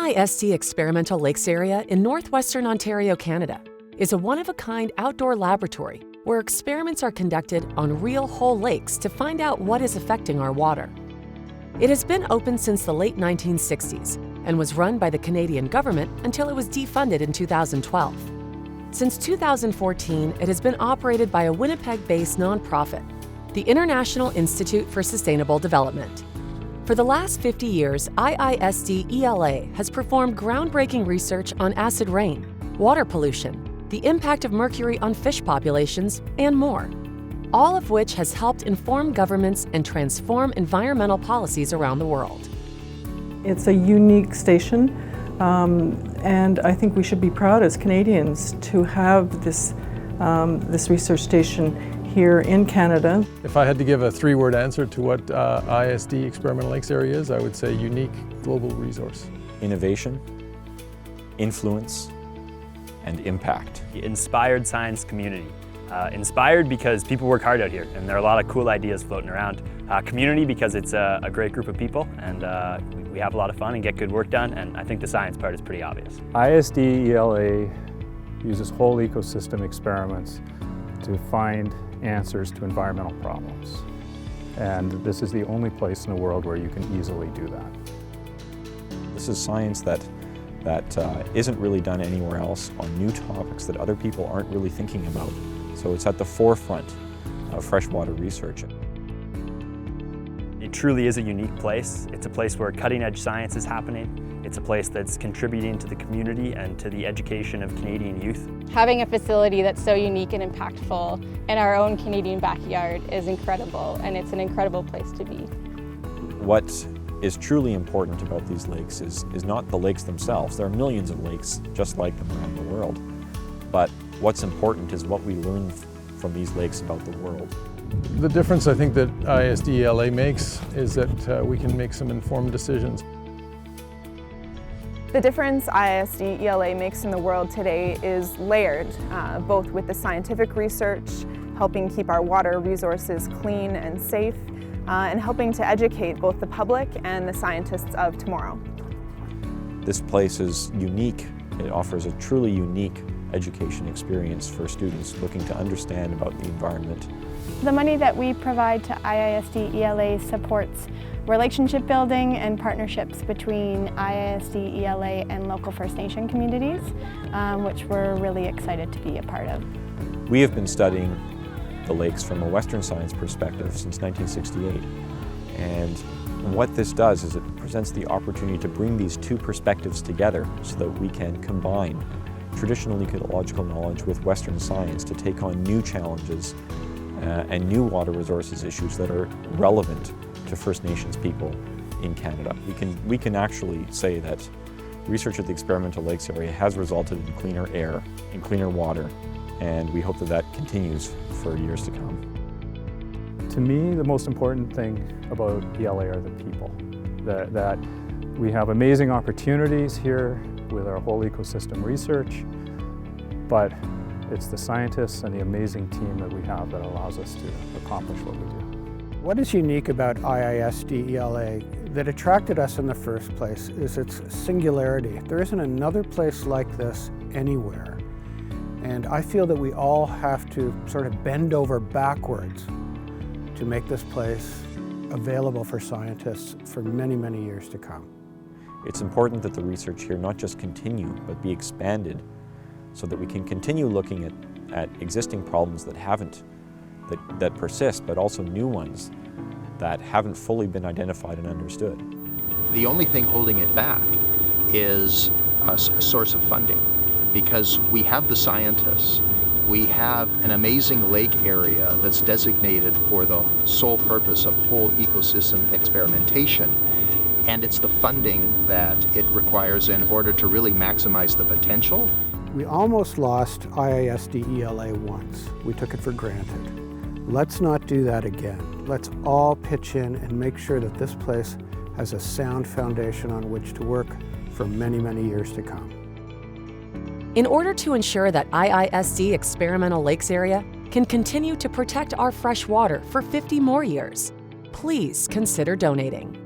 IISD Experimental Lakes Area in northwestern Ontario, Canada, is a one-of-a-kind outdoor laboratory where experiments are conducted on real whole lakes to find out what is affecting our water. It has been open since the late 1960s and was run by the Canadian government until it was defunded in 2012. Since 2014, it has been operated by a Winnipeg-based nonprofit, the International Institute for Sustainable Development. For the last 50 years, IISD ELA has performed groundbreaking research on acid rain, water pollution, the impact of mercury on fish populations, and more, all of which has helped inform governments and transform environmental policies around the world. It's a unique station, and I think we should be proud as Canadians to have this research station here in Canada. If I had to give a three-word answer to what IISD Experimental Lakes Area is, I would say unique global resource. Innovation, influence, and impact. The inspired science community. Inspired because people work hard out here and there are a lot of cool ideas floating around. Community because it's a great group of people and we have a lot of fun and get good work done, and I think the science part is pretty obvious. IISD ELA uses whole ecosystem experiments to find answers to environmental problems. And this is the only place in the world where you can easily do that. This is science that isn't really done anywhere else on new topics that other people aren't really thinking about. So it's at the forefront of freshwater research. It truly is a unique place. It's a place where cutting-edge science is happening. It's a place that's contributing to the community and to the education of Canadian youth. Having a facility that's so unique and impactful in our own Canadian backyard is incredible, and it's an incredible place to be. What is truly important about these lakes is not the lakes themselves. There are millions of lakes just like them around the world. But what's important is what we learn from these lakes about the world. The difference I think that IISD ELA makes is that we can make some informed decisions. The difference IISD ELA makes in the world today is layered, both with the scientific research, helping keep our water resources clean and safe, and helping to educate both the public and the scientists of tomorrow. This place is unique. It offers a truly unique education experience for students looking to understand about the environment. The money that we provide to IISD ELA supports relationship building and partnerships between IISD ELA and local First Nation communities, which we're really excited to be a part of. We have been studying the lakes from a Western science perspective since 1968. And what this does is it presents the opportunity to bring these two perspectives together so that we can combine traditional ecological knowledge with Western science to take on new challenges and new water resources issues that are relevant to First Nations people in Canada. We can actually say that research at the Experimental Lakes Area has resulted in cleaner air and cleaner water, and we hope that that continues for years to come. To me, the most important thing about ELA are the people. That we have amazing opportunities here with our whole ecosystem research, but it's the scientists and the amazing team that we have that allows us to accomplish what we do. What is unique about IISD ELA that attracted us in the first place is its singularity. There isn't another place like this anywhere. And I feel that we all have to sort of bend over backwards to make this place available for scientists for many, many years to come. It's important that the research here not just continue, but be expanded so that we can continue looking at existing problems that persist, but also new ones that haven't fully been identified and understood. The only thing holding it back is a source of funding, because we have the scientists, we have an amazing lake area that's designated for the sole purpose of whole ecosystem experimentation, and it's the funding that it requires in order to really maximize the potential. We almost lost IISD ELA once. We took it for granted. Let's not do that again. Let's all pitch in and make sure that this place has a sound foundation on which to work for many, many years to come. In order to ensure that IISD Experimental Lakes Area can continue to protect our fresh water for 50 more years, please consider donating.